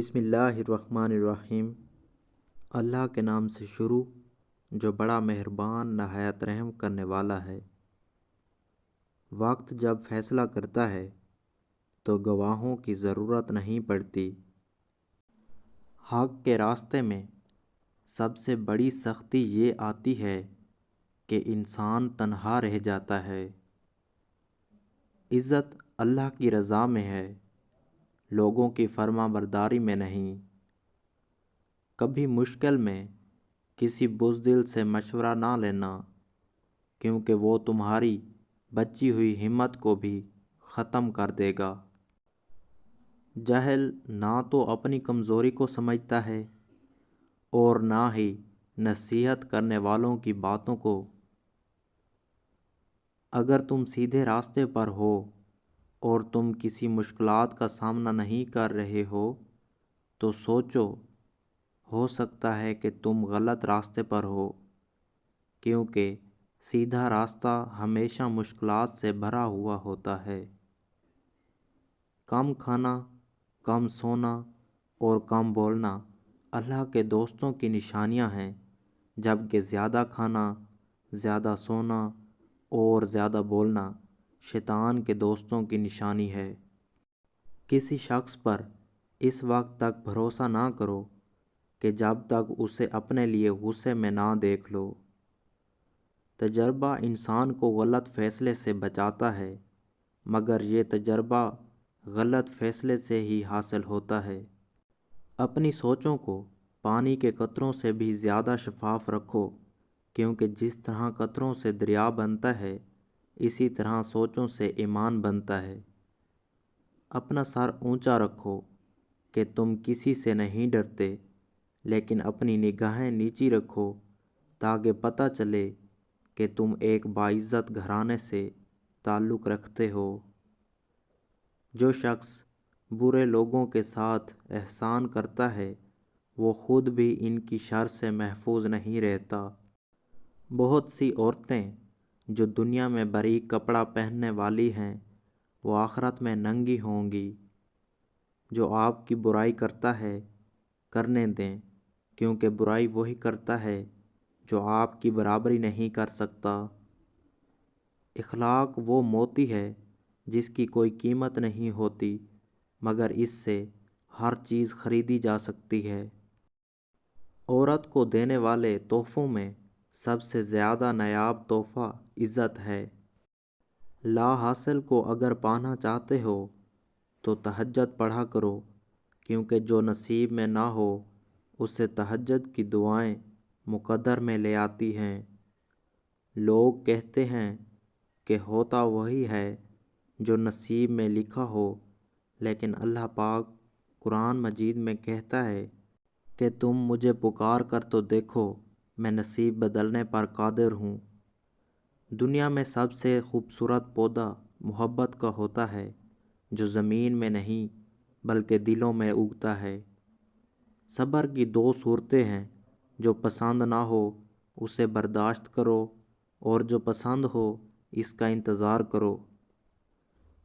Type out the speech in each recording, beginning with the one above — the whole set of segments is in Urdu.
بسم اللہ الرحمن الرحیم۔ اللہ کے نام سے شروع جو بڑا مہربان نہایت رحم کرنے والا ہے۔ وقت جب فیصلہ کرتا ہے تو گواہوں کی ضرورت نہیں پڑتی۔ حق کے راستے میں سب سے بڑی سختی یہ آتی ہے کہ انسان تنہا رہ جاتا ہے۔ عزت اللہ کی رضا میں ہے، لوگوں کی فرما برداری میں نہیں۔ کبھی مشکل میں کسی بزدل سے مشورہ نہ لینا، کیونکہ وہ تمہاری بچی ہوئی ہمت کو بھی ختم کر دے گا۔ جاہل نہ تو اپنی کمزوری کو سمجھتا ہے اور نہ ہی نصیحت کرنے والوں کی باتوں کو۔ اگر تم سیدھے راستے پر ہو اور تم کسی مشکلات کا سامنا نہیں کر رہے ہو تو سوچو، ہو سکتا ہے کہ تم غلط راستے پر ہو، کیونکہ سیدھا راستہ ہمیشہ مشکلات سے بھرا ہوا ہوتا ہے۔ کم کھانا، کم سونا اور کم بولنا اللہ کے دوستوں کی نشانیاں ہیں، جبکہ زیادہ کھانا، زیادہ سونا اور زیادہ بولنا شیطان کے دوستوں کی نشانی ہے۔ کسی شخص پر اس وقت تک بھروسہ نہ کرو کہ جب تک اسے اپنے لیے غصے میں نہ دیکھ لو۔ تجربہ انسان کو غلط فیصلے سے بچاتا ہے، مگر یہ تجربہ غلط فیصلے سے ہی حاصل ہوتا ہے۔ اپنی سوچوں کو پانی کے قطروں سے بھی زیادہ شفاف رکھو، کیونکہ جس طرح قطروں سے دریا بنتا ہے، اسی طرح سوچوں سے ایمان بنتا ہے۔ اپنا سر اونچا رکھو کہ تم کسی سے نہیں ڈرتے، لیکن اپنی نگاہیں نیچی رکھو تاکہ پتہ چلے کہ تم ایک باعزت گھرانے سے تعلق رکھتے ہو۔ جو شخص برے لوگوں کے ساتھ احسان کرتا ہے، وہ خود بھی ان کی شر سے محفوظ نہیں رہتا۔ بہت سی عورتیں جو دنیا میں باریک کپڑا پہننے والی ہیں، وہ آخرت میں ننگی ہوں گی۔ جو آپ کی برائی کرتا ہے، کرنے دیں، کیونکہ برائی وہی کرتا ہے جو آپ کی برابری نہیں کر سکتا۔ اخلاق وہ موتی ہے جس کی کوئی قیمت نہیں ہوتی، مگر اس سے ہر چیز خریدی جا سکتی ہے۔ عورت کو دینے والے تحفوں میں سب سے زیادہ نایاب تحفہ عزت ہے۔ لا حاصل کو اگر پانا چاہتے ہو تو تہجد پڑھا کرو، کیونکہ جو نصیب میں نہ ہو اسے تہجد کی دعائیں مقدر میں لے آتی ہیں۔ لوگ کہتے ہیں کہ ہوتا وہی ہے جو نصیب میں لکھا ہو، لیکن اللہ پاک قرآن مجید میں کہتا ہے کہ تم مجھے پکار کر تو دیکھو، میں نصیب بدلنے پر قادر ہوں۔ دنیا میں سب سے خوبصورت پودا محبت کا ہوتا ہے، جو زمین میں نہیں بلکہ دلوں میں اگتا ہے۔ صبر کی دو صورتیں ہیں، جو پسند نہ ہو اسے برداشت کرو، اور جو پسند ہو اس کا انتظار کرو۔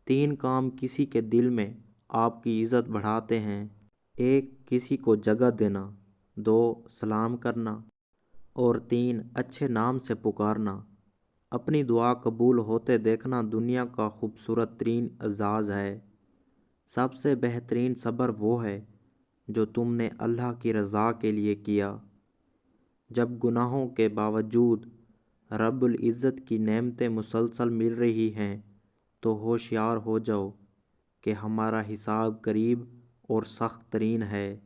تین کام کسی کے دل میں آپ کی عزت بڑھاتے ہیں: ایک کسی کو جگہ دینا، دو سلام کرنا، اور تین اچھے نام سے پکارنا۔ اپنی دعا قبول ہوتے دیکھنا دنیا کا خوبصورت ترین اعزاز ہے۔ سب سے بہترین صبر وہ ہے جو تم نے اللہ کی رضا کے لیے کیا۔ جب گناہوں کے باوجود رب العزت کی نعمتیں مسلسل مل رہی ہیں تو ہوشیار ہو جاؤ کہ ہمارا حساب قریب اور سخت ترین ہے۔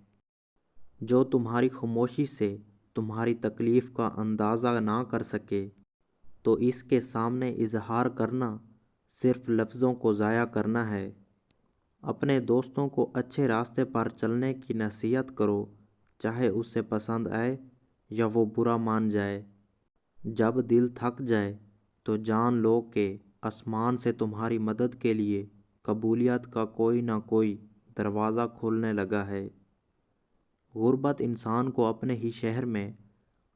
جو تمہاری خاموشی سے تمہاری تکلیف کا اندازہ نہ کر سکے تو اس کے سامنے اظہار کرنا صرف لفظوں کو ضائع کرنا ہے۔ اپنے دوستوں کو اچھے راستے پر چلنے کی نصیحت کرو، چاہے اسے پسند آئے یا وہ برا مان جائے۔ جب دل تھک جائے تو جان لو کہ آسمان سے تمہاری مدد کے لیے قبولیت کا کوئی نہ کوئی دروازہ کھولنے لگا ہے۔ غربت انسان کو اپنے ہی شہر میں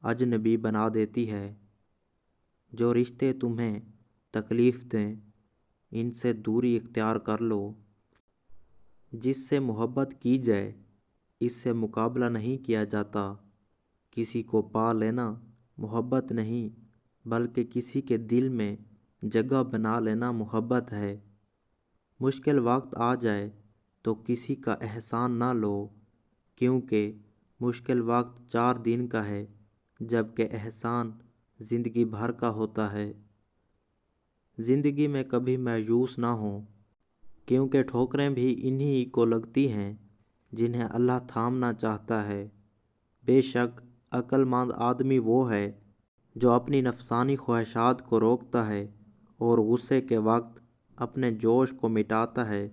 اجنبی بنا دیتی ہے۔ جو رشتے تمہیں تکلیف دیں ان سے دوری اختیار کر لو۔ جس سے محبت کی جائے اس سے مقابلہ نہیں کیا جاتا۔ کسی کو پا لینا محبت نہیں بلکہ کسی کے دل میں جگہ بنا لینا محبت ہے۔ مشکل وقت آ جائے تو کسی کا احسان نہ لو، کیونکہ مشکل وقت 4 دن کا ہے جبکہ احسان زندگی بھر کا ہوتا ہے۔ زندگی میں کبھی مایوس نہ ہو، کیونکہ ٹھوکریں بھی انہی کو لگتی ہیں جنہیں اللہ تھامنا چاہتا ہے۔ بے شک عقل مند آدمی وہ ہے جو اپنی نفسانی خواہشات کو روکتا ہے اور غصے کے وقت اپنے جوش کو مٹاتا ہے۔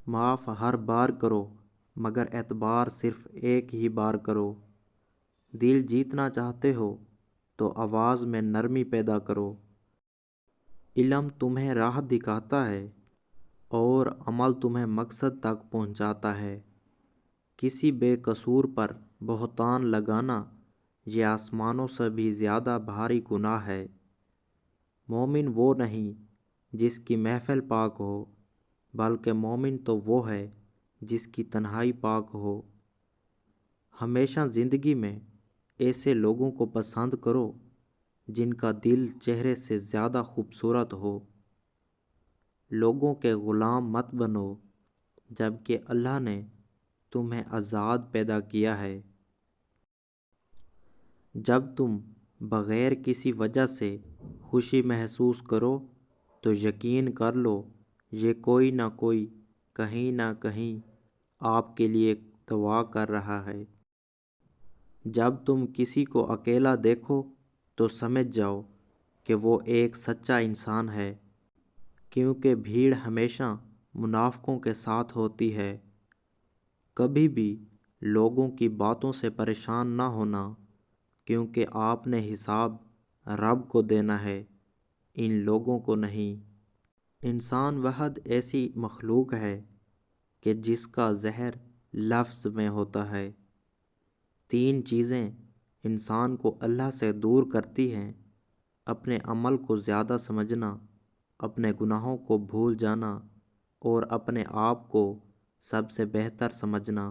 معاف ہر بار کرو مگر اعتبار صرف ایک ہی بار کرو۔ دل جیتنا چاہتے ہو تو آواز میں نرمی پیدا کرو۔ علم تمہیں راہ دکھاتا ہے اور عمل تمہیں مقصد تک پہنچاتا ہے۔ کسی بے قصور پر بہتان لگانا یہ آسمانوں سے بھی زیادہ بھاری گناہ ہے۔ مومن وہ نہیں جس کی محفل پاک ہو، بلکہ مومن تو وہ ہے جس کی تنہائی پاک ہو۔ ہمیشہ زندگی میں ایسے لوگوں کو پسند کرو جن کا دل چہرے سے زیادہ خوبصورت ہو۔ لوگوں کے غلام مت بنو جبکہ اللہ نے تمہیں آزاد پیدا کیا ہے۔ جب تم بغیر کسی وجہ سے خوشی محسوس کرو تو یقین کر لو یہ کوئی نہ کوئی کہیں نہ کہیں آپ کے لیے دعا کر رہا ہے۔ جب تم کسی کو اکیلا دیکھو تو سمجھ جاؤ کہ وہ ایک سچا انسان ہے، کیونکہ بھیڑ ہمیشہ منافقوں کے ساتھ ہوتی ہے۔ کبھی بھی لوگوں کی باتوں سے پریشان نہ ہونا، کیونکہ آپ نے حساب رب کو دینا ہے، ان لوگوں کو نہیں۔ انسان وحد ایسی مخلوق ہے کہ جس کا زہر لفظ میں ہوتا ہے۔ 3 چیزیں انسان کو اللہ سے دور کرتی ہیں: اپنے عمل کو زیادہ سمجھنا، اپنے گناہوں کو بھول جانا اور اپنے آپ کو سب سے بہتر سمجھنا۔